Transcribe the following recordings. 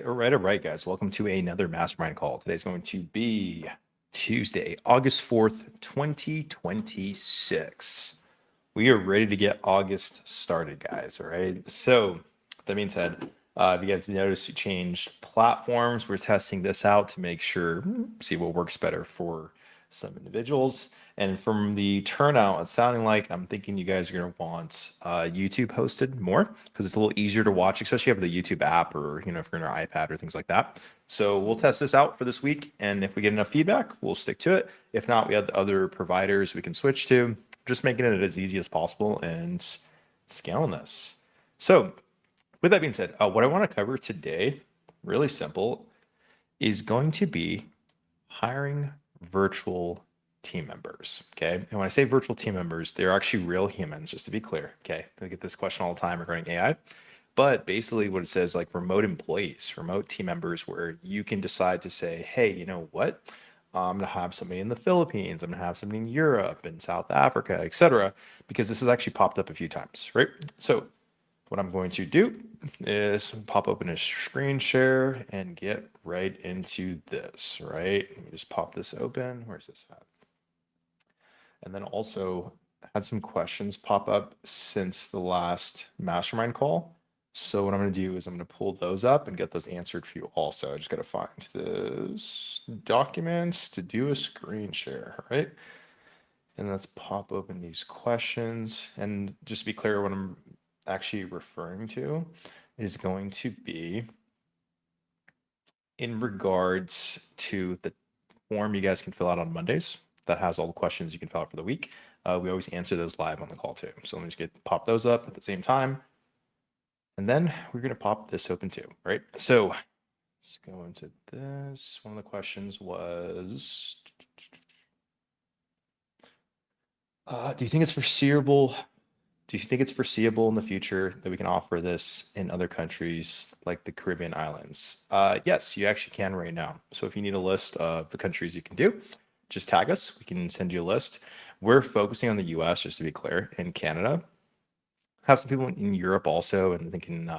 All right, guys. Welcome to another mastermind call. Today's going to be Tuesday, August 4th, 2026. We are ready to get August started, guys. All right. So, that being said, if you guys notice, we changed platforms. We're testing this out to make sure, see what works better for some individuals. And from the turnout, it's sounding like I'm thinking you guys are going to want YouTube hosted more because it's a little easier to watch, especially if you have the YouTube app or, if you're on your iPad or things like that. So we'll test this out for this week. And if we get enough feedback, we'll stick to it. If not, we have the other providers we can switch to, just making it as easy as possible and scaling this. So with that being said, what I want to cover today, really simple, is going to be hiring virtual team members. Okay. And when I say virtual team members, they're actually real humans, just to be clear. Okay. I get this question all the time regarding AI. But basically, what it says, like remote employees, remote team members, where you can decide to say, hey, you know what? I'm going to have somebody in the Philippines. I'm going to have somebody in Europe and South Africa, etc. Because this has actually popped up a few times, right? So what I'm going to do is pop open a screen share and get right into this, right? Let me just pop this open. Where's this at? And then also had some questions pop up since the last mastermind call. So what I'm going to do is I'm going to pull those up and get those answered for you also. I just got to find this documents to do a screen share, right? And let's pop open these questions. And just to be clear, what I'm actually referring to is going to be in regards to the form you guys can fill out on Mondays that has all the questions you can fill out for the week. We always answer those live on the call too. So let me just pop those up at the same time. And then we're going to pop this open too, right? So let's go into this. One of the questions was, do you think it's foreseeable? Do you think it's foreseeable in the future that we can offer this in other countries like the Caribbean islands? Yes, you actually can right now. So if you need a list of the countries you can do, just tag us. We can send you a list. We're focusing on the US, just to be clear, and Canada. Have some people in Europe also, and I think in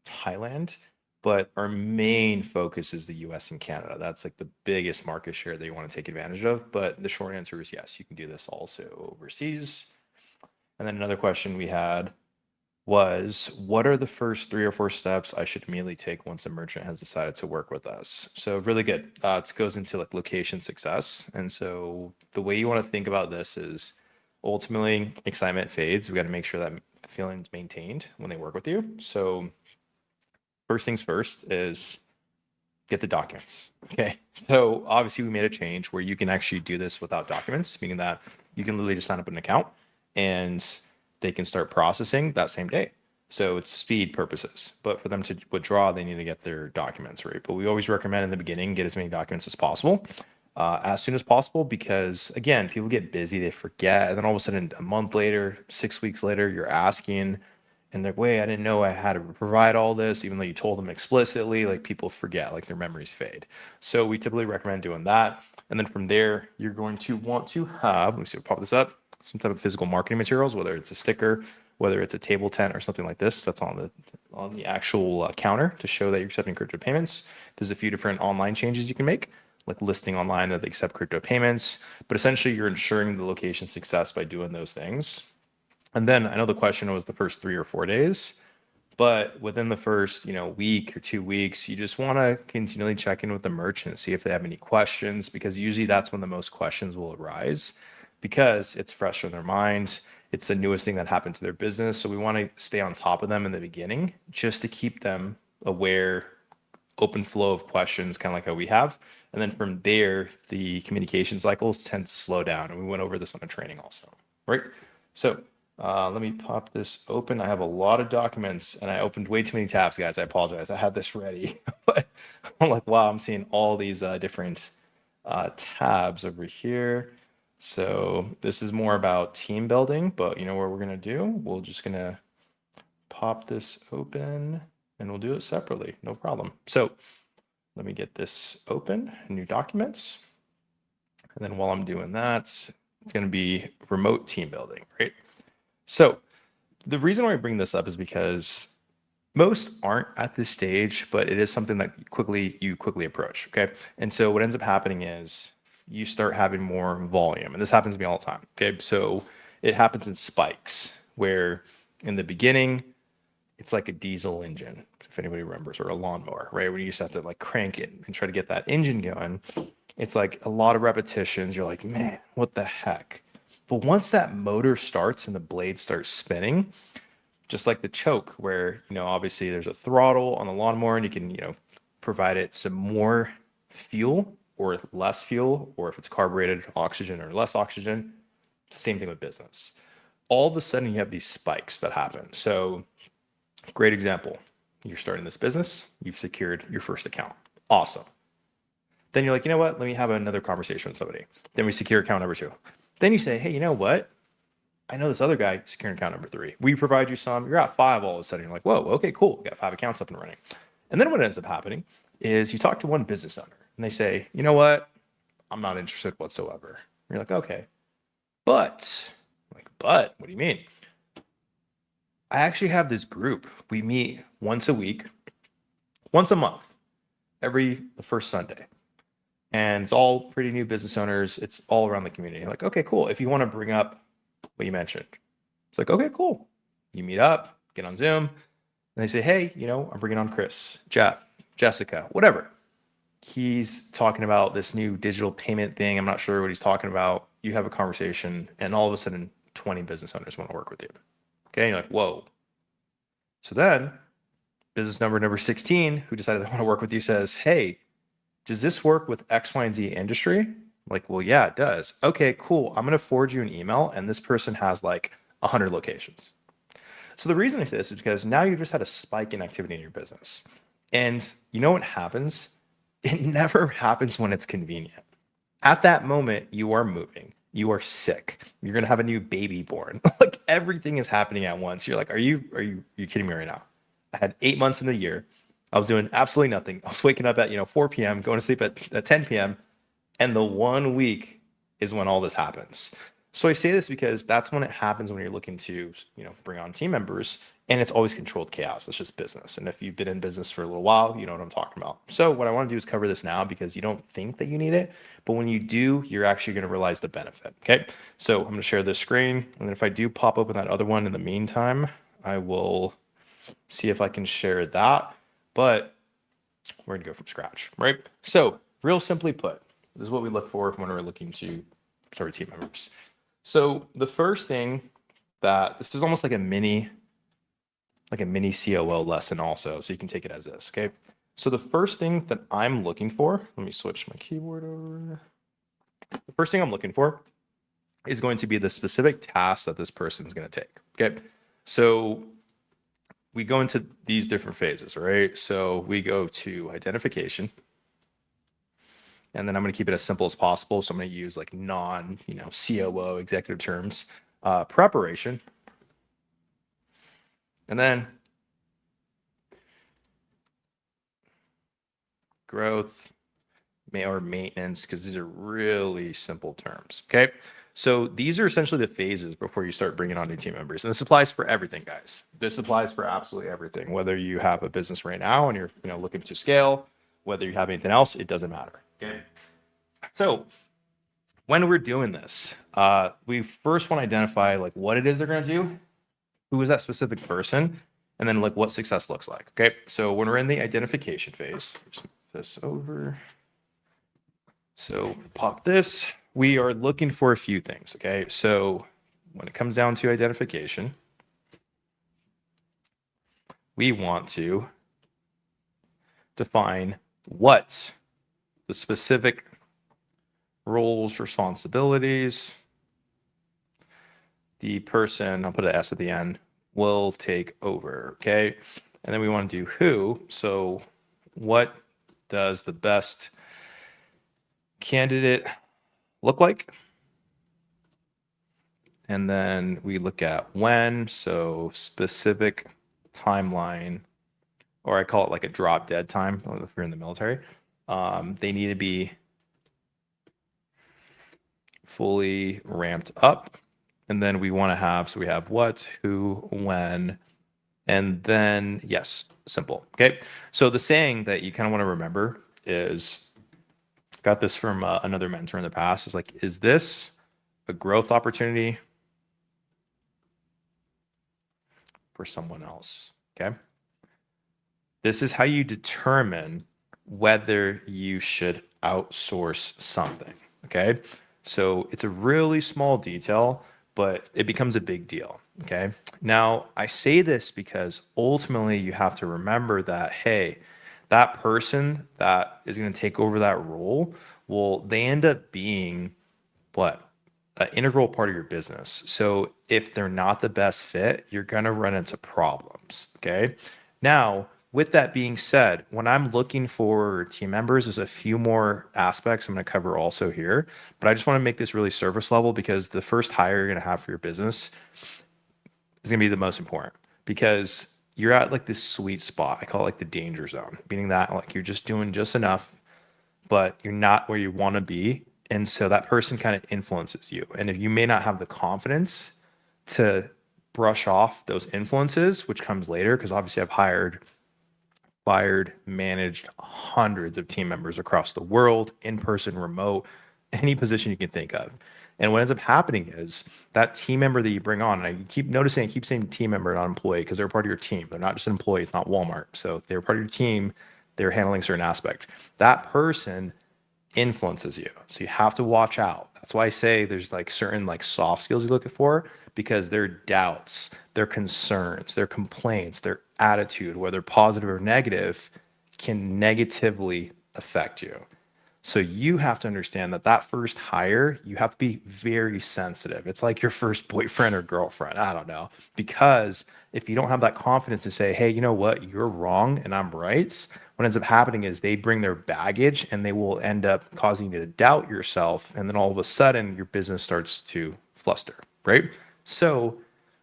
Thailand. But our main focus is the US and Canada. That's like the biggest market share that you want to take advantage of. But the short answer is yes, you can do this also overseas. And then another question we had was, what are the first 3 or 4 steps I should immediately take once a merchant has decided to work with us? So really good. It goes into like location success. And so the way you want to think about this is ultimately excitement fades. We got to make sure that the feeling's maintained when they work with you. So first things first is get the documents. Okay. So obviously we made a change where you can actually do this without documents, meaning that you can literally just sign up an account and they can start processing that same day. So it's speed purposes, but for them to withdraw, they need to get their documents, right? But we always recommend in the beginning, get as many documents as possible, as soon as possible, because again, people get busy, they forget. And then all of a sudden, a month later, 6 weeks later, you're asking and they're like, wait, I didn't know I had to provide all this, even though you told them explicitly. Like people forget, like their memories fade. So we typically recommend doing that. And then from there, you're going to want to have, let me see, pop this up, some type of physical marketing materials, whether it's a sticker, whether it's a table tent or something like this that's on the actual counter to show that you're accepting crypto payments. There's a few different online changes you can make, like listing online that they accept crypto payments, but essentially you're ensuring the location success by doing those things. And then I know the question was the first 3 or 4 days, but within the first, week or 2 weeks, you just want to continually check in with the merchant, see if they have any questions, because usually that's when the most questions will arise, because it's fresh in their minds. It's the newest thing that happened to their business. So we want to stay on top of them in the beginning, just to keep them aware, open flow of questions, kind of like how we have. And then from there, the communication cycles tend to slow down. And we went over this on a training also, right? So let me pop this open. I have a lot of documents and I opened way too many tabs, guys. I apologize. I had this ready, but I'm like, wow, I'm seeing all these different tabs over here. So this is more about team building, but what we're going to do? We're just going to pop this open and we'll do it separately. No problem. So let me get this open, new documents. And then while I'm doing that, it's going to be remote team building, right? So the reason why I bring this up is because Most aren't at this stage, but it is something that you quickly approach. Okay. And so what ends up happening is you start having more volume. And this happens to me all the time. Okay. So it happens in spikes where in the beginning, it's like a diesel engine, if anybody remembers, or a lawnmower, right? Where you used to have to like crank it and try to get that engine going. It's like a lot of repetitions. You're like, man, what the heck? But once that motor starts and the blade starts spinning, just like the choke, where, obviously there's a throttle on the lawnmower and you can, provide it some more fuel or less fuel, or if it's carbureted, oxygen or less oxygen. It's the same thing with business. All of a sudden, you have these spikes that happen. So, great example. You're starting this business, you've secured your first account. Awesome. Then you're like, you know what? Let me have another conversation with somebody. Then we secure account number 2. Then you say, hey, you know what? I know this other guy securing account number 3. We provide you some. You're at 5 all of a sudden. You're like, whoa, okay, cool. We got 5 accounts up and running. And then what ends up happening is you talk to one business owner and they say, you know what? I'm not interested whatsoever. And you're like, okay. But what do you mean? I actually have this group. We meet once a week, once a month, every the first Sunday. And it's all pretty new business owners. It's all around the community. Like, okay, cool. If you want to bring up what you mentioned, it's like, okay, cool. You meet up, get on Zoom, and they say, hey, I'm bringing on Chris, Jeff, Jessica, whatever. He's talking about this new digital payment thing. I'm not sure what he's talking about. You have a conversation, and all of a sudden, 20 business owners want to work with you. Okay, and you're like, whoa. So then, business number 16, who decided they want to work with you, says, hey, does this work with X, Y, and Z industry? I'm like, well, yeah, it does. Okay, cool. I'm going to forward you an email, and this person has like 100 locations. So the reason I say this is because now you've just had a spike in activity in your business. And you know what happens? It never happens when it's convenient. At that moment, you are moving. You are sick. You're going to have a new baby born. Like everything is happening at once. You're like, are you kidding me right now? I had 8 months in the year. I was doing absolutely nothing. I was waking up at 4 p.m., going to sleep at 10 p.m. And the 1 week is when all this happens. So I say this because that's when it happens when you're looking to, bring on team members, and it's always controlled chaos. That's just business. And if you've been in business for a little while, you know what I'm talking about. So what I want to do is cover this now because you don't think that you need it, but when you do, you're actually going to realize the benefit. Okay. So I'm going to share this screen. And then if I do pop open that other one in the meantime, I will see if I can share that, but we're going to go from scratch, right? So real simply put, this is what we look for when we're looking to start team members. So the first thing that this is almost like a mini COO lesson also. So you can take it as this, okay? So the first thing that I'm looking for, let me switch my keyboard over. The first thing I'm looking for is going to be the specific task that this person is going to take, okay? So we go into these different phases, right? So we go to identification. And then I'm going to keep it as simple as possible. So I'm going to use like COO executive terms, preparation. And then growth or maintenance, because these are really simple terms. Okay. So these are essentially the phases before you start bringing on new team members. And this applies for everything, guys. This applies for absolutely everything. Whether you have a business right now and you're looking to scale, whether you have anything else, it doesn't matter. Okay. So when we're doing this, we first want to identify like what it is they're going to do, who is that specific person, and then like what success looks like. Okay. So when we're in the identification phase, just move this over. So pop this. We are looking for a few things. Okay. So when it comes down to identification, we want to define what the specific roles, responsibilities the person, I'll put an S at the end, will take over. Okay. And then we want to do who. So what does the best candidate look like? And then we look at when, so specific timeline, or I call it like a drop dead time if you're in the military. They need to be fully ramped up. And then we want to have, so we have what, who, when, And then, yes, simple. Okay. So the saying that you kind of want to remember is, got this from another mentor in the past, is like, is this a growth opportunity for someone else? Okay. This is how you determine whether you should outsource something. Okay. So it's a really small detail, but it becomes a big deal. Okay. Now, I say this because ultimately you have to remember that, hey, that person that is going to take over that role, well, they end up being what? An integral part of your business. So if they're not the best fit, you're going to run into problems. Okay. Now, with that being said, when I'm looking for team members, there's a few more aspects I'm going to cover also here, but I just want to make this really surface level because the first hire you're going to have for your business is going to be the most important because you're at like this sweet spot. I call it like the danger zone, meaning that like you're just doing just enough but you're not where you want to be. And so that person kind of influences you. And if you may not have the confidence to brush off those influences, which comes later, because obviously I've hired, fired, managed hundreds of team members across the world, in person, remote, any position you can think of. And what ends up happening is that team member that you bring on, and I keep noticing, I keep saying team member, not employee, because they're part of your team. They're not just an employee, it's not Walmart. So they're part of your team, they're handling a certain aspect. That person influences you. So you have to watch out. That's why I say there's like certain like soft skills you look for because their doubts, their concerns, their complaints, their attitude, whether positive or negative, can negatively affect you. So you have to understand that that first hire, you have to be very sensitive. It's like your first boyfriend or girlfriend. I don't know. Because if you don't have that confidence to say, hey, you know what, you're wrong and I'm right, what ends up happening is they bring their baggage and they will end up causing you to doubt yourself. And then all of a sudden, your business starts to fluster, right? So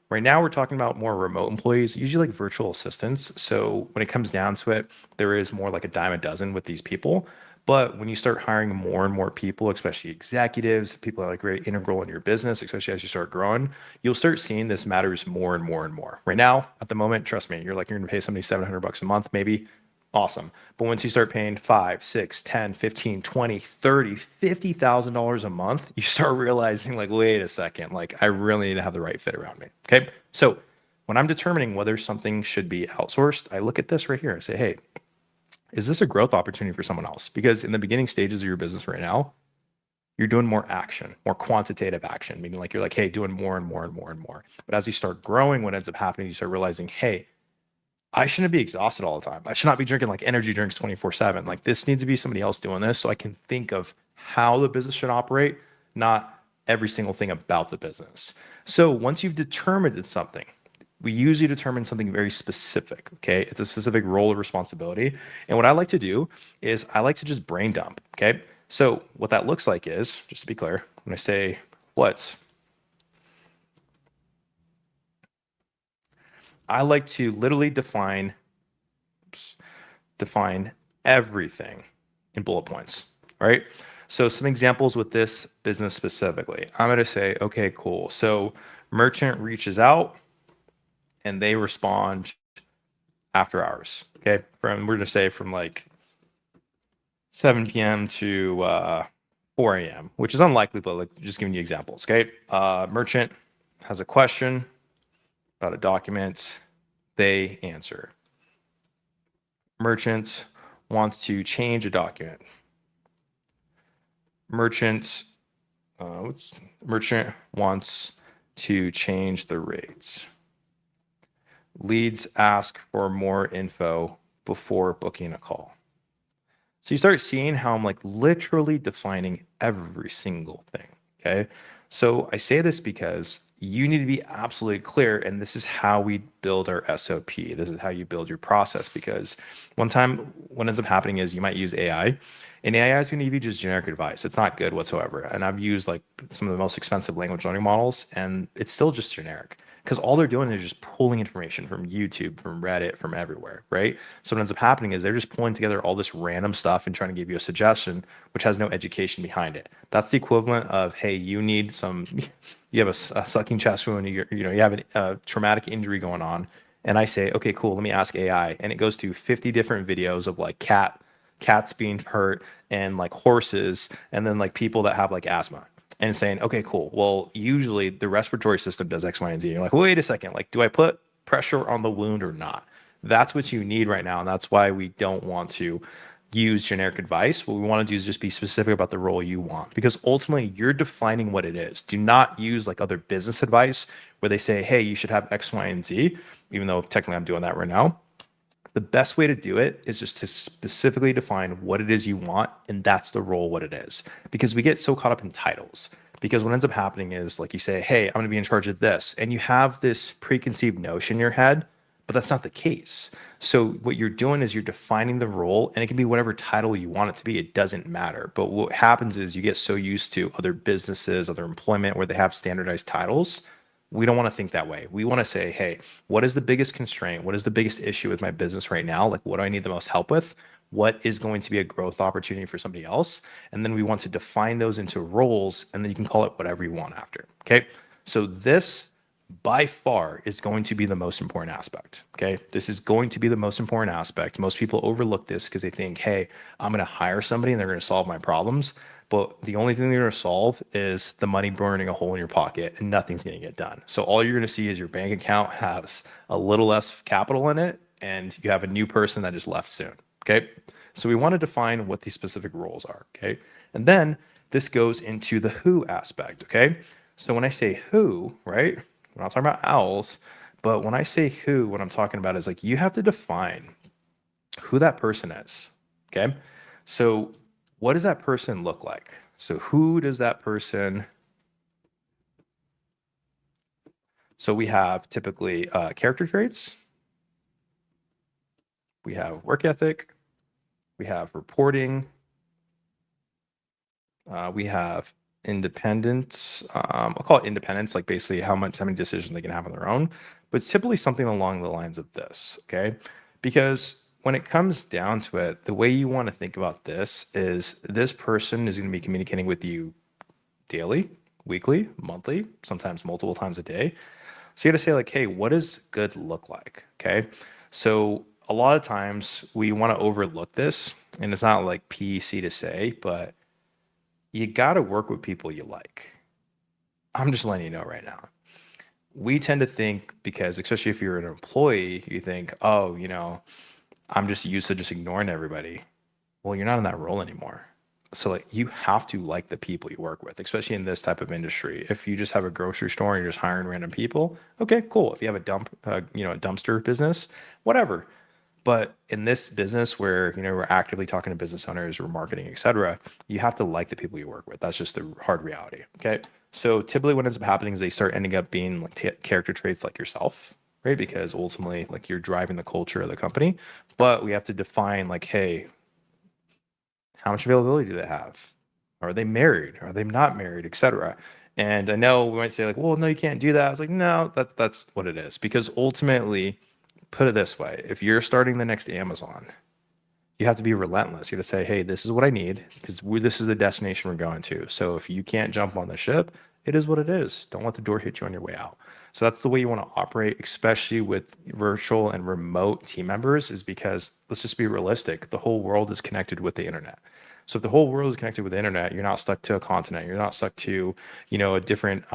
right now, we're talking about more remote employees, usually like virtual assistants. So when it comes down to it, there is more like a dime a dozen with these people. But when you start hiring more and more people, especially executives, people that are like very integral in your business, especially as you start growing, you'll start seeing this matters more and more and more. Right now, at the moment, trust me, you're going to pay somebody $700 a month, maybe. Awesome. But once you start paying 5, 6, 10, 15, 20, 30, $50,000 a month, you start realizing like, wait a second, like I really need to have the right fit around me. Okay. So when I'm determining whether something should be outsourced, I look at this right here. I say, hey, is this a growth opportunity for someone else? Because in the beginning stages of your business right now, you're doing more action, more quantitative action, meaning like you're like, hey, doing more and more and more and more. But as you start growing, what ends up happening, you start realizing, hey, I shouldn't be exhausted all the time. I should not be drinking like energy drinks 24/7. Like this needs to be somebody else doing this so I can think of how the business should operate, not every single thing about the business. So once you've determined it's something, we usually determine something very specific. Okay. It's a specific role or responsibility. And what I like to do is I like to just brain dump. Okay. So what that looks like is, just to be clear, when I say what, I like to literally define everything in bullet points. All right. So some examples with this business specifically. I'm going to say, okay, cool. So merchant reaches out and they respond after hours. Okay. We're going to say from like 7 p.m. to 4 a.m., which is unlikely, but like just giving you examples. Okay. Merchant has a question about a document. They answer. Merchant wants to change a document. Merchant wants to change the rates. Leads ask for more info before booking a call. So you start seeing how I'm like literally defining every single thing. Okay. So I say this because you need to be absolutely clear. And this is how we build our SOP. This is how you build your process. Because one time, what ends up happening is you might use AI, and AI is going to give you just generic advice. It's not good whatsoever. And I've used like some of the most expensive language learning models, and it's still just generic because all they're doing is just pulling information from YouTube, from Reddit, from everywhere, right? So what ends up happening is they're just pulling together all this random stuff and trying to give you a suggestion, which has no education behind it. That's the equivalent of, hey, you have a sucking chest wound, you have a traumatic injury going on, and I say, okay, cool, let me ask AI, and it goes to 50 different videos of like cats being hurt and like horses, and then like people that have like asthma, and saying, okay, cool. Well, usually the respiratory system does X, Y, and Z. And you're like, wait a second, like, do I put pressure on the wound or not? That's what you need right now, and that's why we don't want to use generic advice. What we want to do is just be specific about the role you want, because ultimately you're defining what it is. Do not use like other business advice where they say, hey, you should have X, Y, and Z, even though technically I'm doing that right now. The best way to do it is just to specifically define what it is you want, and that's the role, what it is. Because we get so caught up in titles. Because what ends up happening is, like, you say, hey, I'm going to be in charge of this, and you have this preconceived notion in your head, but that's not the case. So what you're doing is you're defining the role, and it can be whatever title you want it to be. It doesn't matter. But what happens is you get so used to other businesses, other employment where they have standardized titles. We don't want to think that way. We want to say, hey, what is the biggest constraint? What is the biggest issue with my business right now? Like, what do I need the most help with? What is going to be a growth opportunity for somebody else? And then we want to define those into roles, and then you can call it whatever you want after. Okay. So this by far is going to be the most important aspect. Okay. This is going to be the most important aspect. Most people overlook this because they think, hey, I'm going to hire somebody and they're going to solve my problems. But the only thing they're going to solve is the money burning a hole in your pocket, and nothing's going to get done. So all you're going to see is your bank account has a little less capital in it, and you have a new person that just left soon. Okay. So we want to define what these specific roles are. Okay. And then this goes into the who aspect. Okay. So when I say who, right, we're not talking about owls, but when I say who, what I'm talking about is like you have to define who that person is. Okay. So what does that person look like? So who does that person? So we have typically character traits, we have work ethic, we have reporting, we have independence. I'll call it independence, like basically how many decisions they can have on their own, but it's typically something along the lines of this, okay? Because when it comes down to it, the way you want to think about this is this person is going to be communicating with you daily, weekly, monthly, sometimes multiple times a day. So you got to say like, hey, what does good look like? Okay. So a lot of times we want to overlook this, and it's not like PC to say, but you got to work with people you like. I'm just letting you know right now. We tend to think, because especially if you're an employee, you think, oh, I'm just used to just ignoring everybody. Well, you're not in that role anymore. So like you have to like the people you work with, especially in this type of industry. If you just have a grocery store and you're just hiring random people, okay, cool. If you have a dumpster business, whatever. But in this business where we're actively talking to business owners, we're marketing, etc., you have to like the people you work with. That's just the hard reality. Okay. So typically what ends up happening is they start ending up being like character traits like yourself, right? Because ultimately, like you're driving the culture of the company. But we have to define like, hey, how much availability do they have? Are they married? Are they not married, etc.? And I know we might say like, well, no, you can't do that. I was like, no, that's what it is. Because ultimately, put it this way, if you're starting the next Amazon, you have to be relentless. You have to say, hey, this is what I need, because this is the destination we're going to. So if you can't jump on the ship, it is what it is. Don't let the door hit you on your way out. So that's the way you want to operate, especially with virtual and remote team members, is because let's just be realistic. The whole world is connected with the internet. So if the whole world is connected with the internet, you're not stuck to a continent. You're not stuck to, a different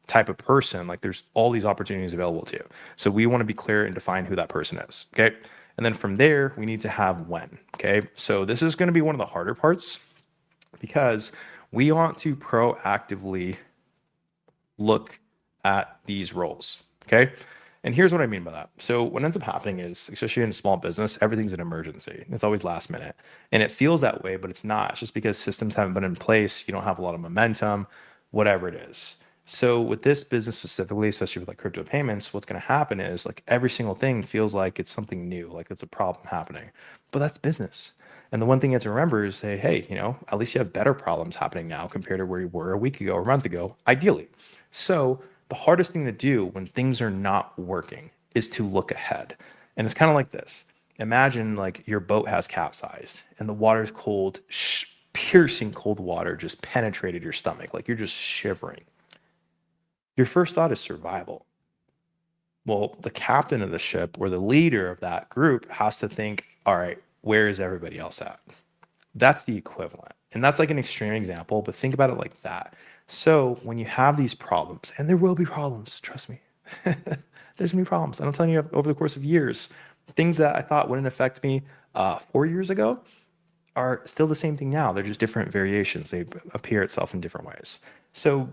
type of person. Like there's all these opportunities available to you. So we want to be clear and define who that person is. Okay. And then from there, we need to have when. Okay. So this is going to be one of the harder parts, because we want to proactively look at these roles. Okay. And here's what I mean by that. So what ends up happening is, especially in a small business, everything's an emergency. It's always last minute. And it feels that way, but it's not. It's just because systems haven't been in place. You don't have a lot of momentum, whatever it is. So with this business specifically, especially with like crypto payments, what's going to happen is like every single thing feels like it's something new, like it's a problem happening. But that's business. And the one thing you have to remember is say, hey, at least you have better problems happening now compared to where you were a week ago or a month ago, ideally. So the hardest thing to do when things are not working is to look ahead. And it's kind of like this. Imagine like your boat has capsized and the water's cold, piercing cold water just penetrated your stomach. Like you're just shivering. Your first thought is survival. Well, the captain of the ship or the leader of that group has to think, all right, where is everybody else at? That's the equivalent. And that's like an extreme example, but think about it like that. So when you have these problems, and there will be problems, trust me, there's gonna be problems. And I'm telling you, over the course of years, things that I thought wouldn't affect me 4 years ago are still the same thing now. They're just different variations. They appear itself in different ways. So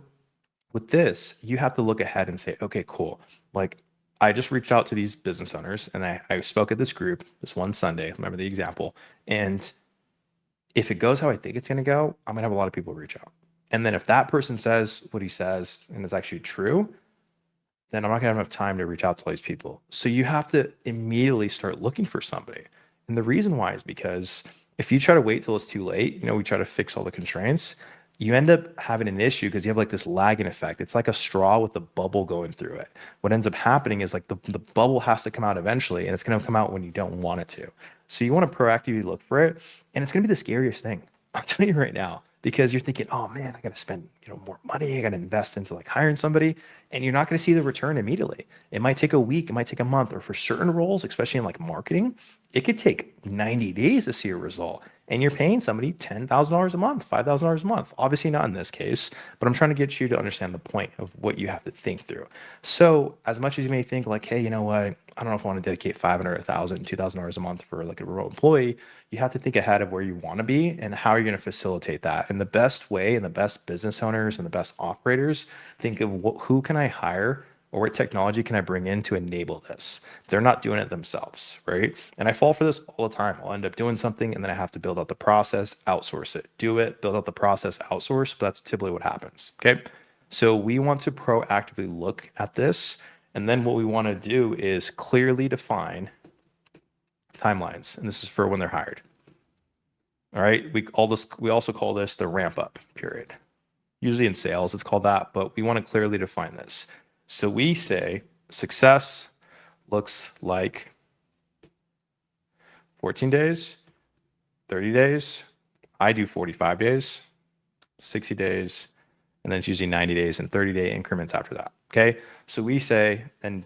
with this, you have to look ahead and say, okay, cool. Like I just reached out to these business owners and I spoke at this group this one Sunday, remember the example. And if it goes how I think it's going to go, I'm going to have a lot of people reach out. And then if that person says what he says and it's actually true, then I'm not going to have enough time to reach out to all these people. So you have to immediately start looking for somebody. And the reason why is because if you try to wait till it's too late, we try to fix all the constraints, you end up having an issue because you have like this lagging effect. It's like a straw with a bubble going through it. What ends up happening is like the bubble has to come out eventually, and it's going to come out when you don't want it to. So you want to proactively look for it, and it's going to be the scariest thing. I'll tell you right now, because you're thinking, oh man, I got to spend more money. I got to invest into like hiring somebody, and you're not going to see the return immediately. It might take a week, it might take a month, or for certain roles, especially in like marketing, it could take 90 days to see a result. And you're paying somebody $10,000 a month, $5,000 a month. Obviously not in this case, but I'm trying to get you to understand the point of what you have to think through. So as much as you may think like, hey, you know what? I don't know if I want to dedicate 500, 1,000, $2,000 a month for like a remote employee. You have to think ahead of where you want to be and how you're going to facilitate that. And the best way and the best business owners and the best operators think of who can I hire or what technology can I bring in to enable this? They're not doing it themselves, right? And I fall for this all the time. I'll end up doing something and then I have to build out the process, outsource it, do it, build out the process, outsource. But that's typically what happens, okay? So we want to proactively look at this. And then what we want to do is clearly define timelines. And this is for when they're hired. All right. We also call this the ramp up period. Usually in sales, it's called that, but we want to clearly define this. So we say success looks like 14 days, 30 days. I do 45 days, 60 days, and then it's usually 90 days and 30-day increments after that. Okay. So we say, and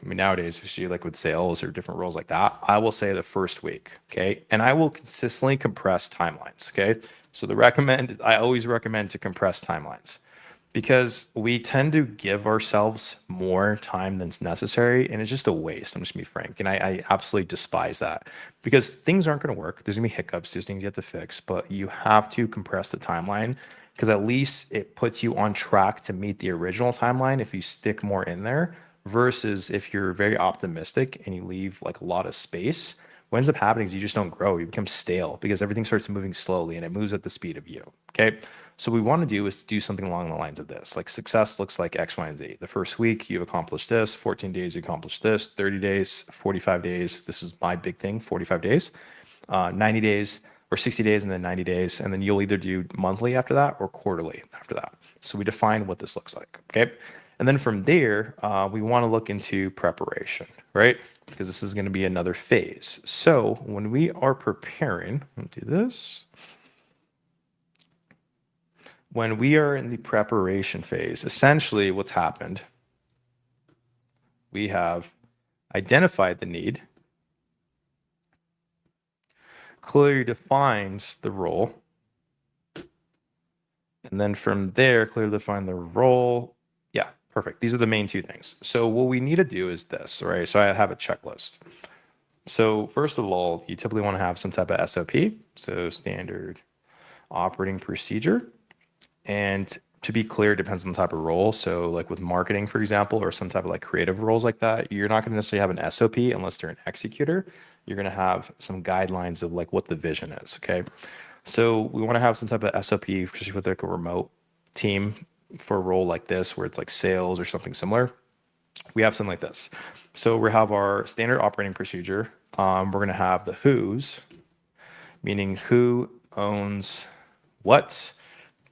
I mean, nowadays, especially like with sales or different roles like that, I will say the first week. Okay. And I will consistently compress timelines. Okay. So I always recommend to compress timelines because we tend to give ourselves more time than's necessary, and it's just a waste. I'm just gonna be frank, and I absolutely despise that because things aren't going to work. There's gonna be hiccups, there's things you have to fix, but you have to compress the timeline because at least it puts you on track to meet the original timeline if you stick more in there versus if you're very optimistic and you leave like a lot of space. What ends up happening is you just don't grow. You become stale because everything starts moving slowly and it moves at the speed of you. Okay. So what we want to do is do something along the lines of this. Like success looks like X, Y, and Z. The first week you've accomplished this, 14 days you accomplished this, 30 days, 45 days. This is my big thing, 45 days, 90 days or 60 days and then 90 days. And then you'll either do monthly after that or quarterly after that. So we define what this looks like. Okay. And then from there, we want to look into preparation, right? Because this is going to be another phase. So when we are preparing, let me do this. When we are in the preparation phase, essentially what's happened, we have identified the need, clearly defines the role, and then from there, clearly define the role. Yeah, perfect. These are the main two things. So what we need to do is this, right? So I have a checklist. So first of all, you typically want to have some type of SOP, so standard operating procedure. And to be clear, it depends on the type of role. So like with marketing, for example, or some type of like creative roles like that, you're not going to necessarily have an SOP unless they're an executor. You're going to have some guidelines of like what the vision is. Okay. So we want to have some type of SOP, especially with like a remote team for a role like this, where it's like sales or something similar. We have something like this. So we have our standard operating procedure. We're going to have the who's, meaning who owns what,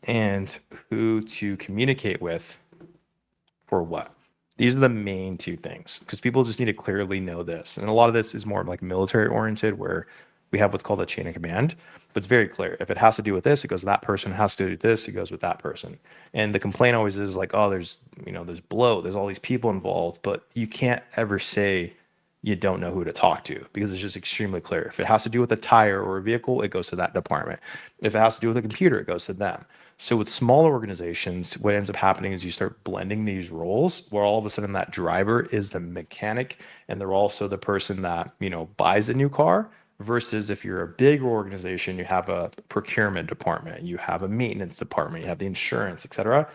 and who to communicate with for what. These are the main two things because people just need to clearly know this. And a lot of this is more like military oriented where we have what's called a chain of command, but it's very clear. If it has to do with this, it goes to that person. It has to do this, it goes with that person. And the complaint always is like, oh, there's bloat, there's all these people involved, but you can't ever say you don't know who to talk to because it's just extremely clear. If it has to do with a tire or a vehicle, it goes to that department. If it has to do with a computer, it goes to them. So with smaller organizations, what ends up happening is you start blending these roles where all of a sudden that driver is the mechanic and they're also the person that, buys a new car versus if you're a bigger organization, you have a procurement department, you have a maintenance department, you have the insurance, et cetera.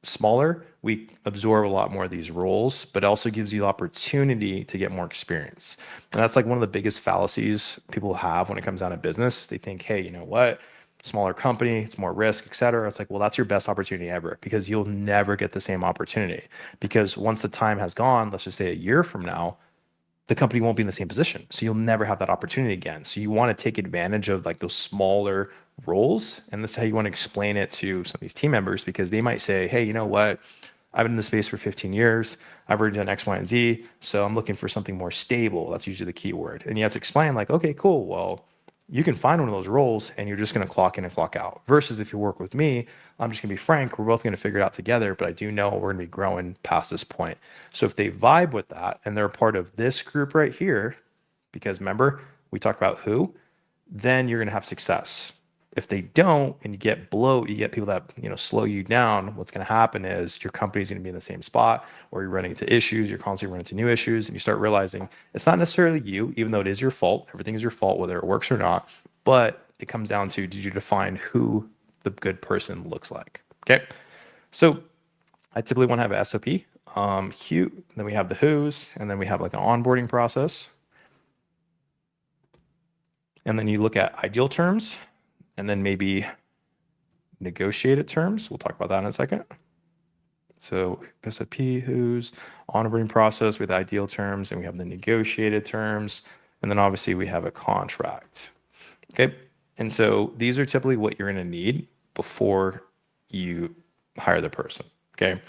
Smaller, we absorb a lot more of these roles, but it also gives you the opportunity to get more experience. And that's like one of the biggest fallacies people have when it comes down to business. They think, hey, you know what? Smaller company, it's more risk, et cetera. It's like, well, that's your best opportunity ever because you'll never get the same opportunity. Because once the time has gone, let's just say a year from now, the company won't be in the same position. So you'll never have that opportunity again. So you want to take advantage of like those smaller roles. And that's how you want to explain it to some of these team members because they might say, hey, you know what? I've been in the space for 15 years. I've already done X, Y, and Z. So I'm looking for something more stable. That's usually the key word. And you have to explain like, okay, cool. Well, you can find one of those roles and you're just going to clock in and clock out. Versus if you work with me, I'm just going to be frank. We're both going to figure it out together, but I do know we're going to be growing past this point. So if they vibe with that and they're a part of this group right here, because remember, we talked about who, then you're going to have success. If they don't and you get bloat, you get people that slow you down, what's going to happen is your company's going to be in the same spot or you're running into issues, you're constantly running into new issues, and you start realizing it's not necessarily you, even though it is your fault. Everything is your fault, whether it works or not. But it comes down to, did you define who the good person looks like? Okay. So I typically want to have a SOP, Q, then we have the who's, and then we have like an onboarding process. And then you look at ideal terms, and then maybe negotiated terms. We'll talk about that in a second. So SOP, who's onboarding process with ideal terms, and we have the negotiated terms, and then obviously we have a contract. Okay. And so these are typically what you're going to need before you hire the person. Okay.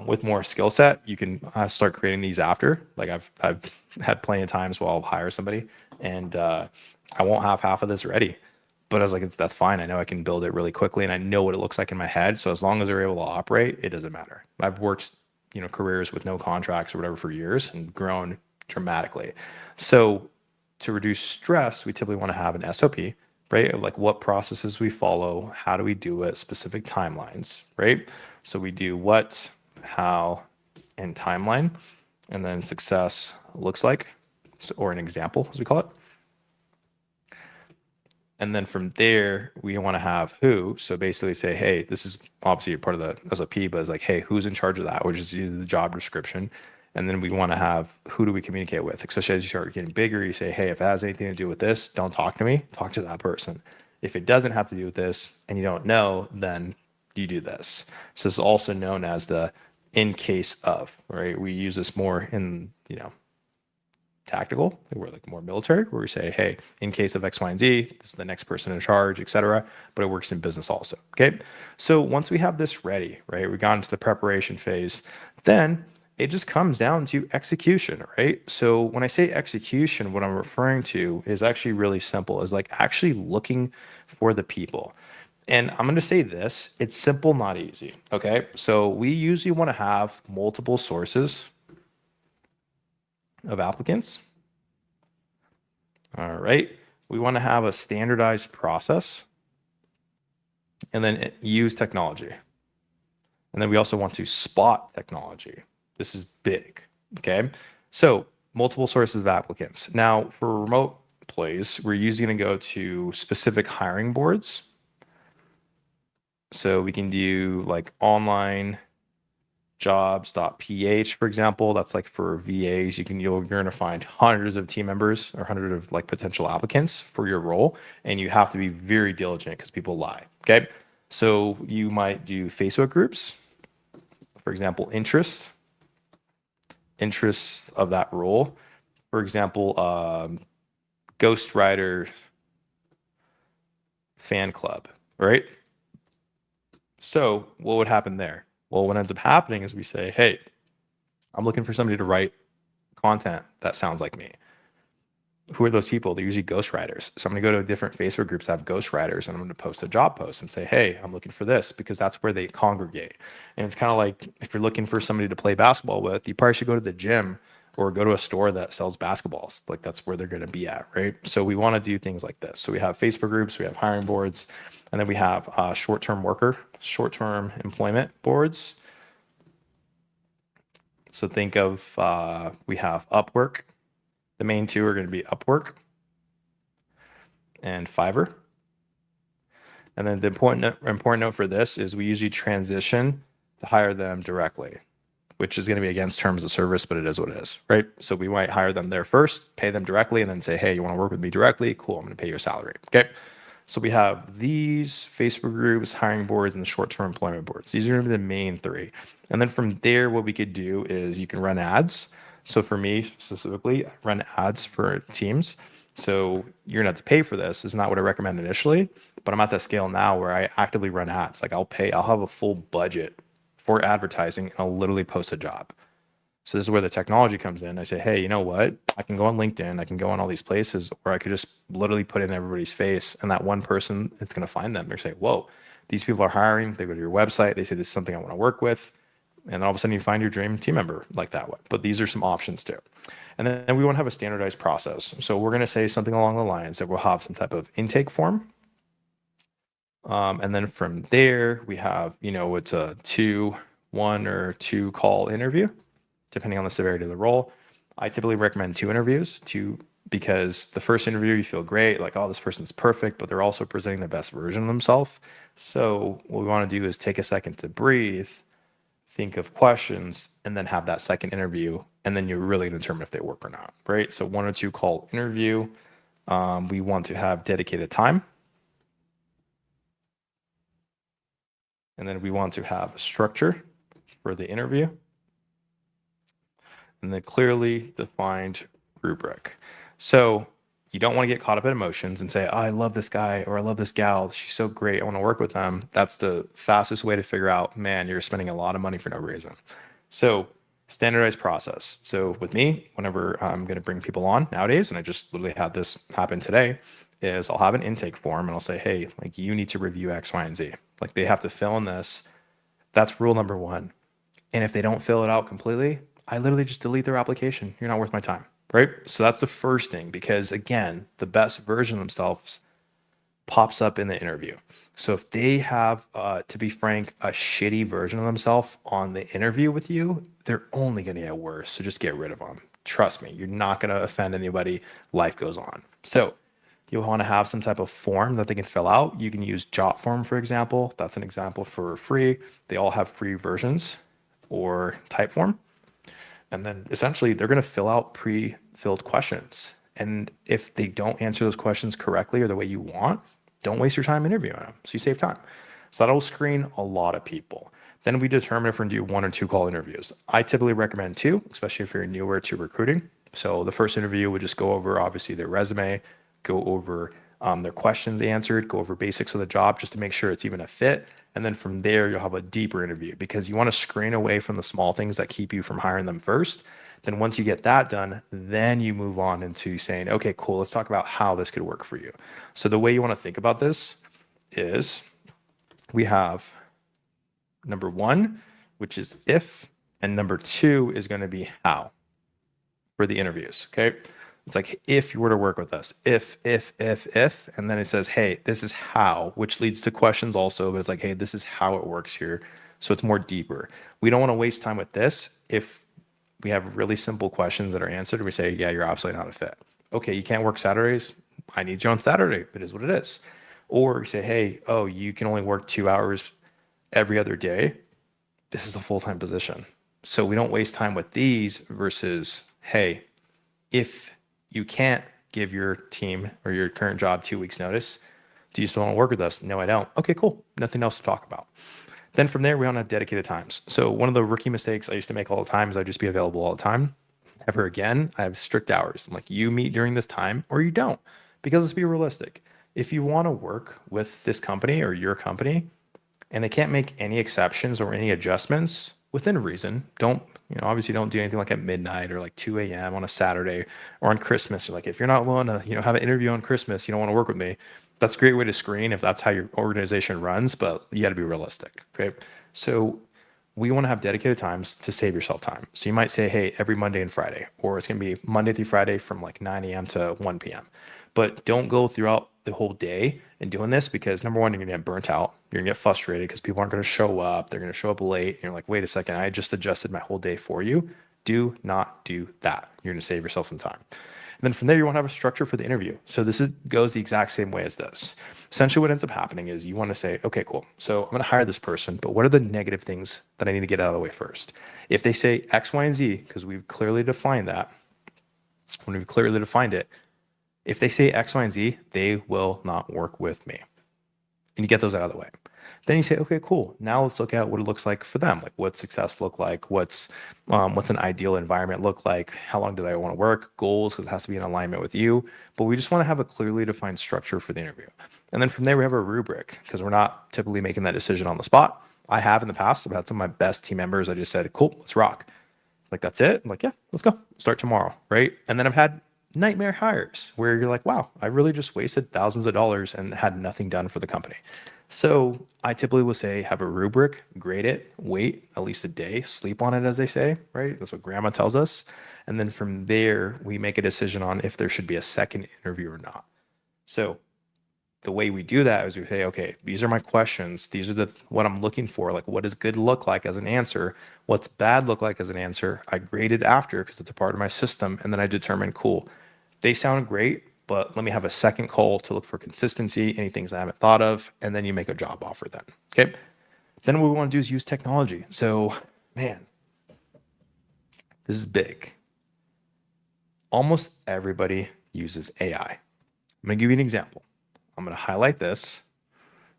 With more skill set, you can start creating these after. Like I've had plenty of times where I'll hire somebody and I won't have half of this ready. But I was like, that's fine. I know I can build it really quickly and I know what it looks like in my head. So as long as they're able to operate, it doesn't matter. I've worked, careers with no contracts or whatever for years and grown dramatically. So to reduce stress, we typically want to have an SOP, right? Like what processes we follow, how do we do it, specific timelines, right? So we do what, how, and timeline, and then success looks like, or an example, as we call it. And then from there, we want to have who. So basically say, hey, this is obviously a part of the SOP, but it's like, hey, who's in charge of that, which is either the job description. And then we want to have who do we communicate with, especially as you start getting bigger. You say, hey, if it has anything to do with this, don't talk to me, talk to that person. If it doesn't have to do with this and you don't know, then you do this. So this is also known as the in case of, right? We use this more in, tactical, we're like more military, where we say, hey, in case of X, Y, and Z, this is the next person in charge, etc. But it works in business also. Okay. So once we have this ready, right, we got into the preparation phase, then it just comes down to execution, right? So when I say execution, what I'm referring to is actually really simple, is like actually looking for the people. And I'm going to say this, it's simple, not easy. Okay. So we usually want to have multiple sources of applicants. All right. We want to have a standardized process and then use technology. And then we also want to spot technology. This is big. Okay. So multiple sources of applicants. Now for remote employees, we're usually going to go to specific hiring boards. So we can do like online jobs.ph, for example. That's like for VAs. You're going to find hundreds of team members or hundreds of like potential applicants for your role. And you have to be very diligent because people lie. Okay. So you might do Facebook groups, for example, interests of that role. For example, Ghostwriter fan club, right? So what would happen there? Well, what ends up happening is we say, hey, I'm looking for somebody to write content that sounds like me. Who are those people? They're usually ghostwriters. So I'm going to go to different Facebook groups that have ghostwriters, and I'm going to post a job post and say, hey, I'm looking for this, because that's where they congregate. And it's kind of like if you're looking for somebody to play basketball with, you probably should go to the gym or go to a store that sells basketballs. Like that's where they're going to be at, right? So we want to do things like this. So we have Facebook groups, we have hiring boards, and then we have short-term employment boards. So think of, we have Upwork. The main two are going to be Upwork and Fiverr. And then the important note for this is we usually transition to hire them directly, which is going to be against terms of service, but it is what it is, right? So we might hire them there first, pay them directly, and then say, hey, you want to work with me directly? Cool, I'm going to pay you a salary, okay? So we have these Facebook groups, hiring boards, and the short-term employment boards. These are going to be the main three. And then from there, what we could do is you can run ads. So for me specifically, I run ads for teams. So you're gonna have to pay for this. It's not what I recommend initially, but I'm at that scale now where I actively run ads. Like I'll have a full budget for advertising and I'll literally post a job. So this is where the technology comes in. I say, hey, you know what? I can go on LinkedIn, I can go on all these places, or I could just literally put it in everybody's face, and that one person, it's going to find them. They're say, whoa, these people are hiring. They go to your website. They say, this is something I want to work with. And then all of a sudden you find your dream team member like that way. But these are some options too. And then we want to have a standardized process. So we're going to say something along the lines that we'll have some type of intake form. And then from there, we have, it's a 1 or 2 call interview, depending on the severity of the role. I typically recommend 2 interviews, because the first interview, you feel great, like, oh, this person's perfect, but they're also presenting the best version of themselves. So what we want to do is take a second to breathe, think of questions, and then have that second interview, and then you're really going to determine if they work or not, right? So 1 or 2 call interview. We want to have dedicated time. And then we want to have a structure for the interview. And then clearly defined rubric. So you don't want to get caught up in emotions and say, oh, I love this guy or I love this gal. She's so great. I want to work with them. That's the fastest way to figure out, man, you're spending a lot of money for no reason. So standardized process. So with me, whenever I'm going to bring people on nowadays, and I just literally had this happen today, is I'll have an intake form and I'll say, hey, like, you need to review X, Y, and Z. Like, they have to fill in this. That's rule number 1. And if they don't fill it out completely, I literally just delete their application. You're not worth my time, right? So that's the first thing, because again, the best version of themselves pops up in the interview. So if they have, to be frank, a shitty version of themselves on the interview with you, they're only going to get worse. So just get rid of them. Trust me, you're not going to offend anybody. Life goes on. So you'll want to have some type of form that they can fill out. You can use Jotform, for example. That's an example for free. They all have free versions, or Typeform. And then essentially they're going to fill out pre-filled questions. And if they don't answer those questions correctly or the way you want, don't waste your time interviewing them. So you save time. So that'll screen a lot of people. Then we determine if we're going to do 1 or 2 call interviews. I typically recommend 2, especially if you're newer to recruiting. So the first interview would just go over, obviously, their resume, go over their questions answered, go over basics of the job just to make sure it's even a fit. And then from there, you'll have a deeper interview, because you want to screen away from the small things that keep you from hiring them first. Then once you get that done, then you move on into saying, okay, cool, let's talk about how this could work for you. So the way you want to think about this is we have number 1, which is if, and number 2 is going to be how for the interviews, okay? It's like, if you were to work with us, if, and then it says, hey, this is how, which leads to questions also, but it's like, hey, this is how it works here. So it's more deeper. We don't want to waste time with this. If we have really simple questions that are answered, we say, yeah, you're absolutely not a fit. Okay, you can't work Saturdays. I need you on Saturday. It is what it is. Or you say, hey, oh, you can only work 2 hours every other day. This is a full-time position. So we don't waste time with these versus, hey, if you can't give your team or your current job 2 weeks notice, do you still want to work with us? No, I don't. Okay, cool. Nothing else to talk about. Then from there, we want to have dedicated times. So one of the rookie mistakes I used to make all the time is I'd just be available all the time. Ever again, I have strict hours. I'm like, you meet during this time or you don't. Because let's be realistic. If you want to work with this company or your company and they can't make any exceptions or any adjustments within reason, don't Obviously don't do anything like at midnight or like 2 a.m. on a Saturday or on Christmas. Or like if you're not willing to, have an interview on Christmas, you don't want to work with me. That's a great way to screen if that's how your organization runs, but you got to be realistic. Okay. So we want to have dedicated times to save yourself time. So you might say, hey, every Monday and Friday, or it's going to be Monday through Friday from like 9 a.m. to 1 p.m. But don't go throughout the whole day and doing this because number one, you're going to get burnt out. You're going to get frustrated because people aren't going to show up. They're going to show up late. And you're like, wait a second, I just adjusted my whole day for you. Do not do that. You're going to save yourself some time. And then from there, you want to have a structure for the interview. So this goes the exact same way as this. Essentially, what ends up happening is you want to say, okay, cool. So I'm going to hire this person, but what are the negative things that I need to get out of the way first? If they say X, Y, and Z, because we've clearly defined that, when we've clearly defined it, if they say X, Y, and Z, they will not work with me. And you get those out of the way. Then you say, okay, cool. Now let's look at what it looks like for them. Like what success look like? What's an ideal environment look like? How long do they want to work? Goals, because it has to be in alignment with you. But we just want to have a clearly defined structure for the interview. And then from there, we have a rubric because we're not typically making that decision on the spot. I have in the past. I've had some of my best team members. I just said, cool, let's rock. Like, that's it. I'm like, yeah, let's go. Start tomorrow. Right. And then I've had nightmare hires where you're like, wow, I really just wasted thousands of dollars and had nothing done for the company. So I typically will say, have a rubric, grade it, wait at least a day, sleep on it, as they say, right? That's what grandma tells us. And then from there, we make a decision on if there should be a second interview or not. So the way we do that is we say, okay, these are my questions. These are what I'm looking for. Like, what does good look like as an answer? What's bad look like as an answer? I grade it after because it's a part of my system. And then I determine, cool, they sound great, but let me have a second call to look for consistency, any things I haven't thought of, and then you make a job offer then. Okay. Then what we want to do is use technology. So, man, this is big. Almost everybody uses AI. I'm going to give you an example. I'm going to highlight this.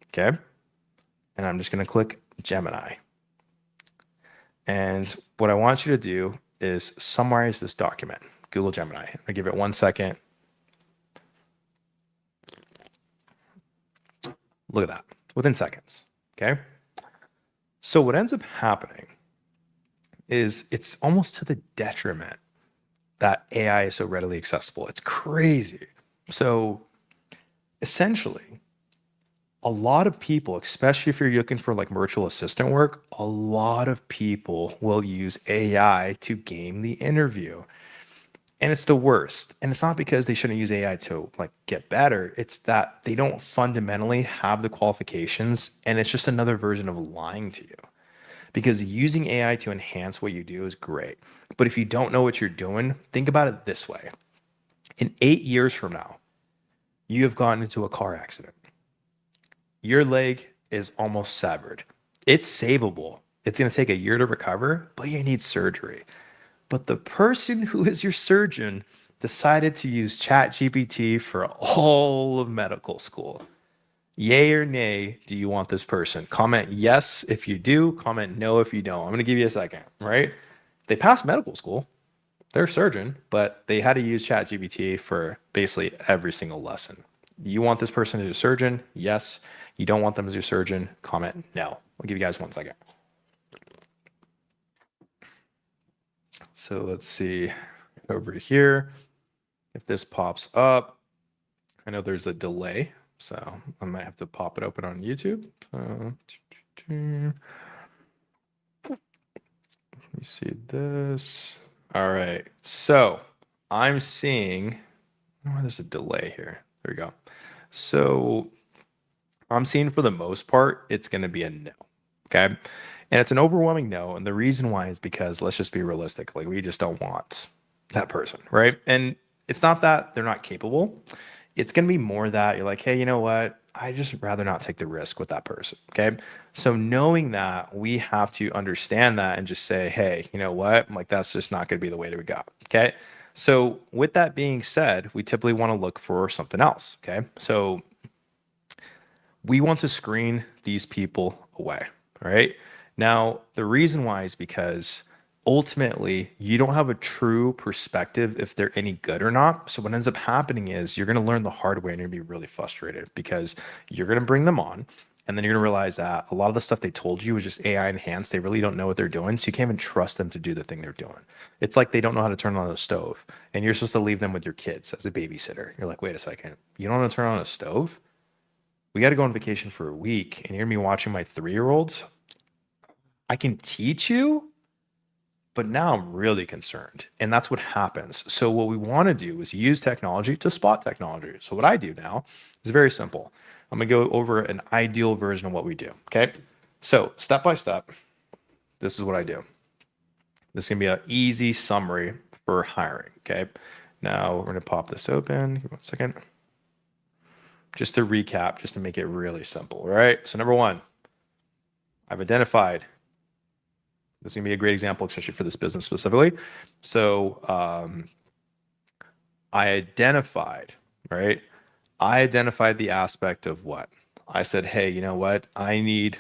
Okay. And I'm just going to click Gemini. And what I want you to do is summarize this document. Google Gemini. I'll give it 1 second. Look at that, within seconds, okay? So what ends up happening is it's almost to the detriment that AI is so readily accessible. It's crazy. So essentially, a lot of people, especially if you're looking for like virtual assistant work, a lot of people will use AI to game the interview. And it's the worst. And it's not because they shouldn't use AI to like get better. It's that they don't fundamentally have the qualifications. And it's just another version of lying to you. Because using AI to enhance what you do is great. But if you don't know what you're doing, think about it this way. In 8 years from now, you have gotten into a car accident. Your leg is almost severed. It's savable. It's going to take a year to recover, but you need surgery. But the person who is your surgeon decided to use ChatGPT for all of medical school. Yay or nay, do you want this person? Comment yes if you do, comment no if you don't. I'm going to give you a second, right? They passed medical school. They're a surgeon, but they had to use ChatGPT for basically every single lesson. You want this person as your surgeon? Yes. You don't want them as your surgeon? Comment no. I'll give you guys 1 second. So let's see over here if this pops up. I know there's a delay, so I might have to pop it open on YouTube. Let me see this. All right, so I'm seeing, oh, there's a delay here. There we go. So I'm seeing for the most part, it's going to be a no. Okay. And it's an overwhelming no. And the reason why is because let's just be realistic. Like we just don't want that person. Right. And it's not that they're not capable. It's going to be more that you're like, hey, you know what? I just rather not take the risk with that person. Okay. So knowing that, we have to understand that and just say, hey, you know what? Like that's just not going to be the way to go. Okay. So with that being said, we typically want to look for something else. Okay. So we want to screen these people away. All right. Now, the reason why is because ultimately you don't have a true perspective if they're any good or not. So what ends up happening is you're going to learn the hard way and you're going to be really frustrated because you're going to bring them on And then you're gonna realize that a lot of the stuff they told you was just AI enhanced. They really don't know what they're doing. So you can't even trust them to do the thing they're doing. It's like they don't know how to turn on a stove. And you're supposed to leave them with your kids as a babysitter. You're like, wait a second, you don't know how to turn on a stove? We got to go on vacation for a week, and you're gonna be watching my 3-year-olds. I can teach you, but now I'm really concerned. And that's what happens. So what we want to do is use technology to spot technology. So what I do now is very simple. I'm gonna go over an ideal version of what we do. Okay. So step by step, this is what I do. This is gonna be an easy summary for hiring. Okay. Now we're gonna pop this open. Give me 1 second. Just to recap, just to make it really simple. All right. So number one, I've identified. This is gonna be a great example, especially for this business specifically. So I identified, right? I identified the aspect of what? I said, hey, you know what? I need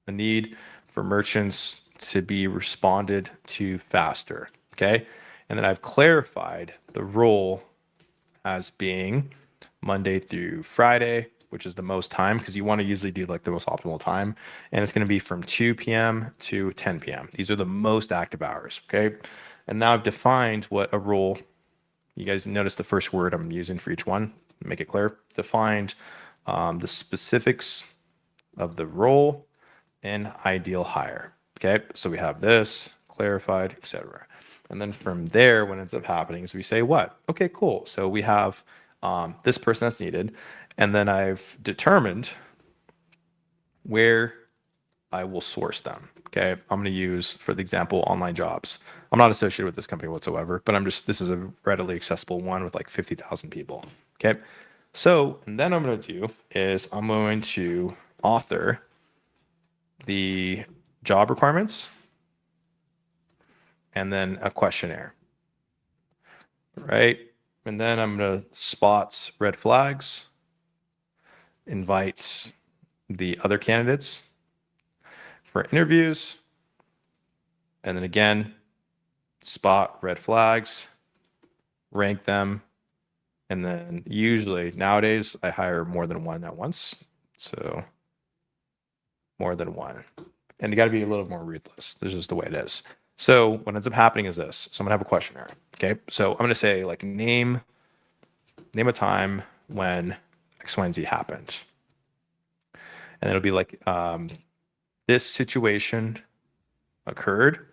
a need for merchants to be responded to faster. Okay. And then I've clarified the role as being Monday through Friday, which is the most time because you want to usually do like the most optimal time. And it's going to be from 2 p.m. to 10 p.m. These are the most active hours. Okay. And now I've defined what a role, you guys notice the first word I'm using for each one, make it clear, defined the specifics of the role and ideal hire. Okay. So we have this clarified, etc. And then from there, what ends up happening is we say what? Okay, cool. So we have this person that's needed. And then I've determined where I will source them. Okay. I'm going to use, for the example, online jobs. I'm not associated with this company whatsoever, but this is a readily accessible one with like 50,000 people. Okay. So, and then I'm going to do is I'm going to author the job requirements and then a questionnaire. Right. And then I'm going to spot red flags, invites the other candidates for interviews. And then again, spot red flags, rank them. And then usually nowadays I hire more than one at once. So more than one. And you got to be a little more ruthless. This is just the way it is. So what ends up happening is this. So I'm gonna have a questionnaire. Okay. So I'm gonna say like name a time when X, Y, and Z happened. And it'll be like this situation occurred.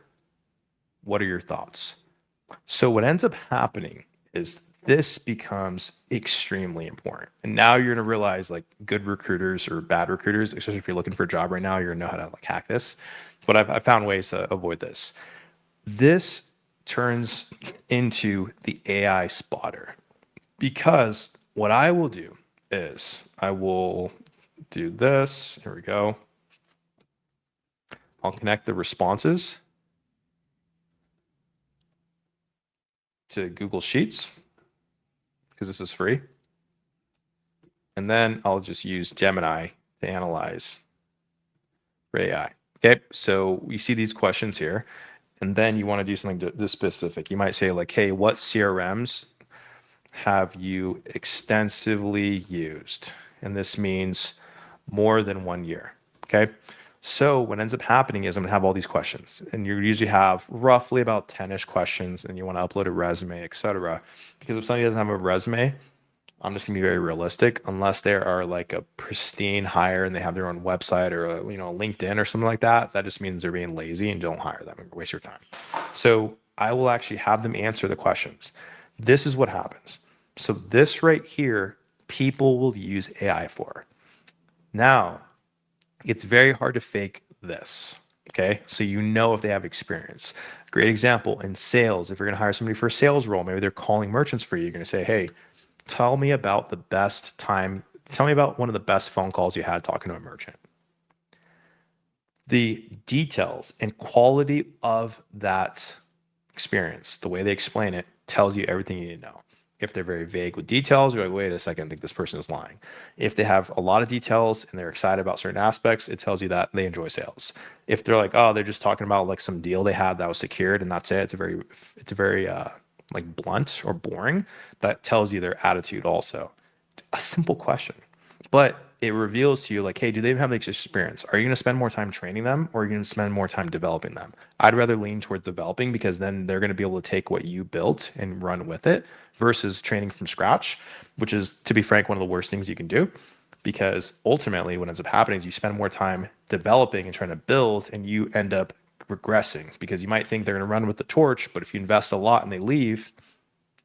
What are your thoughts? So what ends up happening is this becomes extremely important. And now you're going to realize like good recruiters or bad recruiters, especially if you're looking for a job right now, you're going to know how to like hack this. But I've found ways to avoid this. This turns into the AI spotter because what I will do is I will do this. Here we go. I'll connect the responses to Google Sheets because this is free. And then I'll just use Gemini to analyze for AI. Okay, so we see these questions here. And then you want to do something this specific. You might say like, hey, what CRMs have you extensively used? And this means more than 1 year. Okay. So what ends up happening is I'm gonna have all these questions, and you usually have roughly about 10-ish questions, and you want to upload a resume, etc. Because if somebody doesn't have a resume, I'm just gonna be very realistic. Unless they are like a pristine hire and they have their own website or a, LinkedIn or something like that, that just means they're being lazy and don't hire them and waste your time. So I will actually have them answer the questions. This is what happens. So this right here, people will use AI for. Now, it's very hard to fake this. Okay. So if they have experience. Great example in sales. If you're going to hire somebody for a sales role, maybe they're calling merchants for you. You're going to say, hey, tell me about the best time. Tell me about one of the best phone calls you had talking to a merchant. The details and quality of that experience, the way they explain it, tells you everything you need to know. If they're very vague with details, you're like, wait a second, I think this person is lying. If they have a lot of details and they're excited about certain aspects, it tells you that they enjoy sales. If they're like, oh, they're just talking about like some deal they had that was secured and that's it, it's a very like blunt or boring, that tells you their attitude also. A simple question. But it reveals to you like, hey, do they have the experience? Are you going to spend more time training them, or are you going to spend more time developing them? I'd rather lean towards developing, because then they're going to be able to take what you built and run with it versus training from scratch, which is, to be frank, one of the worst things you can do. Because ultimately what ends up happening is you spend more time developing and trying to build, and you end up regressing, because you might think they're going to run with the torch, but if you invest a lot and they leave,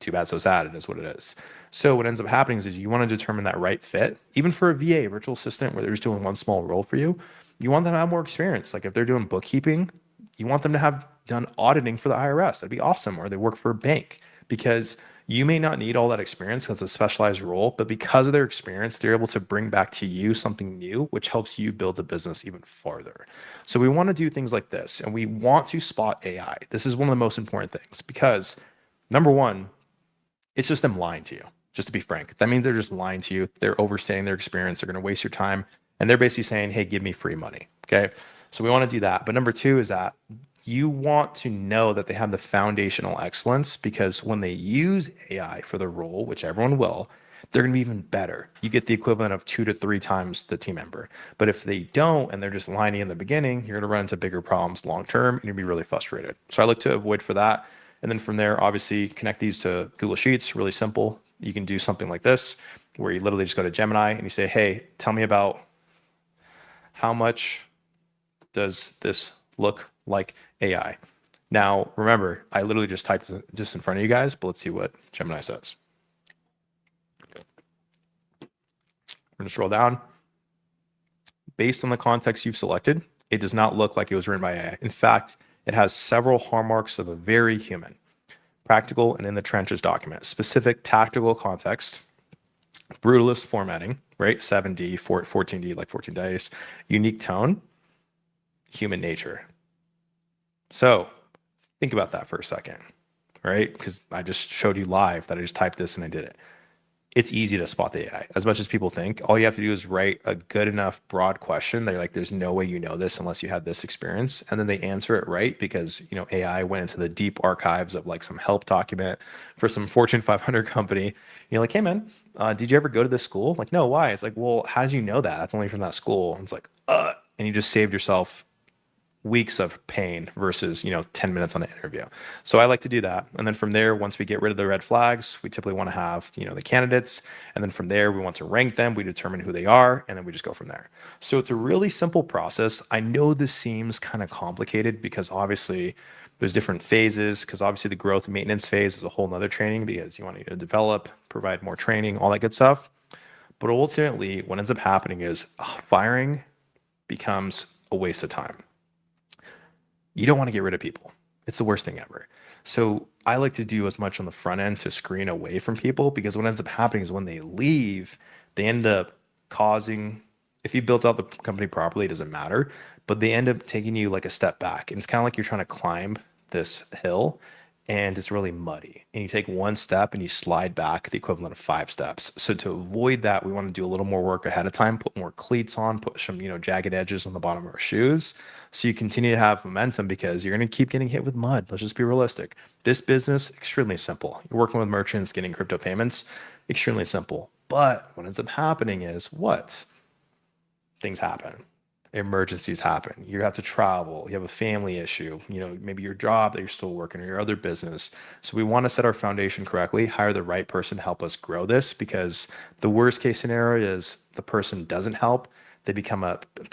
too bad, so sad. It is what it is. So what ends up happening is you want to determine that right fit. Even for a VA, virtual assistant, where they're just doing one small role for you, you want them to have more experience. Like if they're doing bookkeeping, you want them to have done auditing for the IRS. That'd be awesome. Or they work for a bank, because you may not need all that experience because it's a specialized role, but because of their experience, they're able to bring back to you something new, which helps you build the business even farther. So we want to do things like this, and we want to spot AI. This is one of the most important things, because number one, it's just them lying to you, just to be frank. That means they're just lying to you. They're overstating their experience. They're going to waste your time. And they're basically saying, hey, give me free money. Okay. So we want to do that. But number two is that you want to know that they have the foundational excellence, because when they use AI for the role, which everyone will, they're going to be even better. You get the equivalent of 2 to 3 times the team member. But if they don't, and they're just lying in the beginning, you're going to run into bigger problems long term, and you'll be really frustrated. So I look to avoid for that. And then from there, obviously connect these to Google Sheets, really simple. You can do something like this, where you literally just go to Gemini and you say, hey, tell me about how much does this look like AI? Now, remember, I literally just typed this in front of you guys, but let's see what Gemini says. We're gonna scroll down. Based on the context you've selected, it does not look like it was written by AI. In fact, it has several hallmarks of a very human, practical, and in the trenches document. Specific tactical context, brutalist formatting, right? 7D, 14D, like 14 days. Unique tone, human nature. So think about that for a second, right? Because I just showed you live that I just typed this and I did it. It's easy to spot the AI. As much as people think, all you have to do is write a good enough broad question. They're like, there's no way you know this unless you had this experience. And then they answer it right, because, you know, AI went into the deep archives of like some help document for some Fortune 500 company. And you're like, hey man, did you ever go to this school? Like, no, why? It's like, well, how did you know that? That's only from that school. And it's like, and you just saved yourself weeks of pain versus, 10 minutes on an interview. So I like to do that. And then from there, once we get rid of the red flags, we typically want to have, the candidates. And then from there, we want to rank them. We determine who they are, and then we just go from there. So it's a really simple process. I know this seems kind of complicated, because obviously there's different phases, because obviously the growth maintenance phase is a whole nother training, because you want to develop, provide more training, all that good stuff. But ultimately, what ends up happening is firing becomes a waste of time. You don't want to get rid of people. It's the worst thing ever. So I like to do as much on the front end to screen away from people, because what ends up happening is when they leave, they end up causing, if you built out the company properly, it doesn't matter, but they end up taking you like a step back. And it's kind of like you're trying to climb this hill and it's really muddy. And you take one step and you slide back the equivalent of 5 steps. So to avoid that, we want to do a little more work ahead of time, put more cleats on, put some, jagged edges on the bottom of our shoes. So you continue to have momentum, because you're going to keep getting hit with mud. Let's just be realistic. This business, extremely simple. You're working with merchants, getting crypto payments, extremely simple. But what ends up happening is what? Things happen. Emergencies happen. You have to travel. You have a family issue, maybe your job that you're still working, or your other business. So we want to set our foundation correctly, hire the right person to help us grow this, because the worst case scenario is the person doesn't help. They become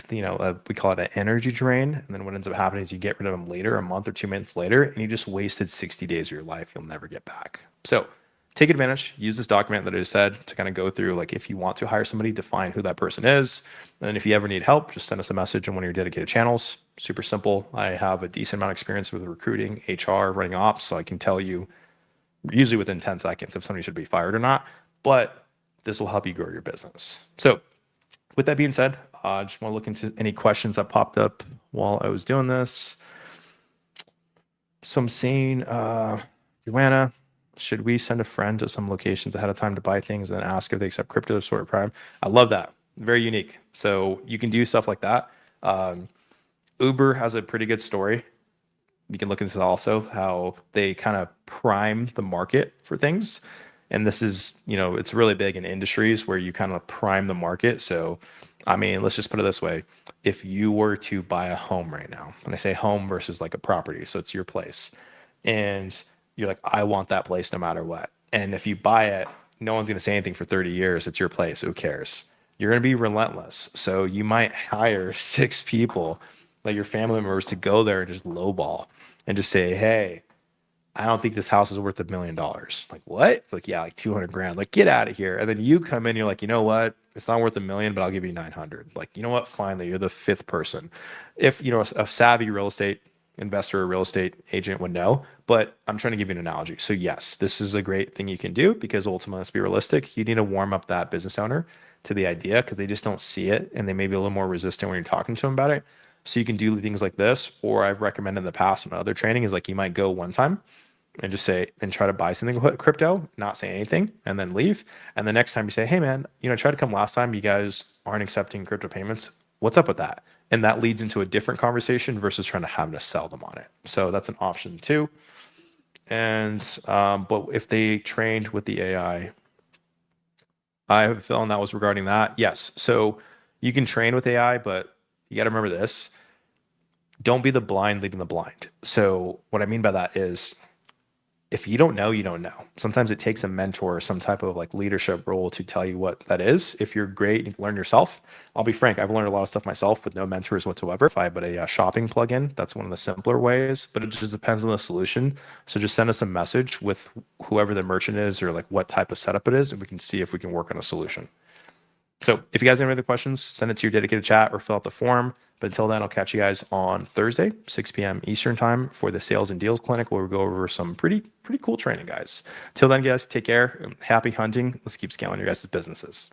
we call it an energy drain. And then what ends up happening is you get rid of them later, a month or 2 months later, and you just wasted 60 days of your life you'll never get back. So take advantage, use this document that I just said to kind of go through, like, if you want to hire somebody, define who that person is. And if you ever need help, just send us a message on one of your dedicated channels. Super simple. I have a decent amount of experience with recruiting, HR, running ops, so I can tell you usually within 10 seconds if somebody should be fired or not, but this will help you grow your business. So with that being said, I just want to look into any questions that popped up while I was doing this. So I'm seeing, Joanna, should we send a friend to some locations ahead of time to buy things and then ask if they accept crypto sort of prime? I love that. Very unique. So you can do stuff like that. Uber has a pretty good story. You can look into that also, how they kind of prime the market for things. And this is, it's really big in industries where you kind of prime the market. So, I mean, let's just put it this way. If you were to buy a home right now, and I say home versus like a property, so it's your place, and you're like, I want that place no matter what. And if you buy it, no one's going to say anything for 30 years. It's your place. Who cares? You're going to be relentless. So you might hire 6 people, like your family members, to go there and just lowball and just say, hey, I don't think this house is worth $1 million. Like, what? Like, yeah, like 200 grand. Like, get out of here. And then you come in, you're like, you know what? It's not worth 1 million, but I'll give you 900. Like, you know what? Finally, you're the fifth person. If, a savvy real estate investor or real estate agent would know, but I'm trying to give you an analogy. So yes, this is a great thing you can do because ultimately, let's be realistic. You need to warm up that business owner to the idea because they just don't see it and they may be a little more resistant when you're talking to them about it. So you can do things like this, or I've recommended in the past in other training is like you might go one time and just say and try to buy something with crypto, not say anything, and then leave. And the next time you say, hey man, I tried to come last time, you guys aren't accepting crypto payments. What's up with that? And that leads into a different conversation versus trying to have to sell them on it. So that's an option too. And but if they trained with the AI, I have a feeling that was regarding that. Yes. So you can train with AI, but you got to remember this. Don't be the blind leading the blind. So what I mean by that is if you don't know, you don't know. Sometimes it takes a mentor or some type of like leadership role to tell you what that is. If you're great, you can learn yourself. I'll be frank, I've learned a lot of stuff myself with no mentors whatsoever. If I put a shopping plugin, that's one of the simpler ways, but it just depends on the solution. So just send us a message with whoever the merchant is or like what type of setup it is, and we can see if we can work on a solution. So if you guys have any other questions, send it to your dedicated chat or fill out the form. But until then, I'll catch you guys on Thursday, 6 p.m. Eastern time for the Sales and Deals Clinic, where we go over some pretty cool training, guys. Till then, guys, take care. Happy hunting. Let's keep scaling your guys' businesses.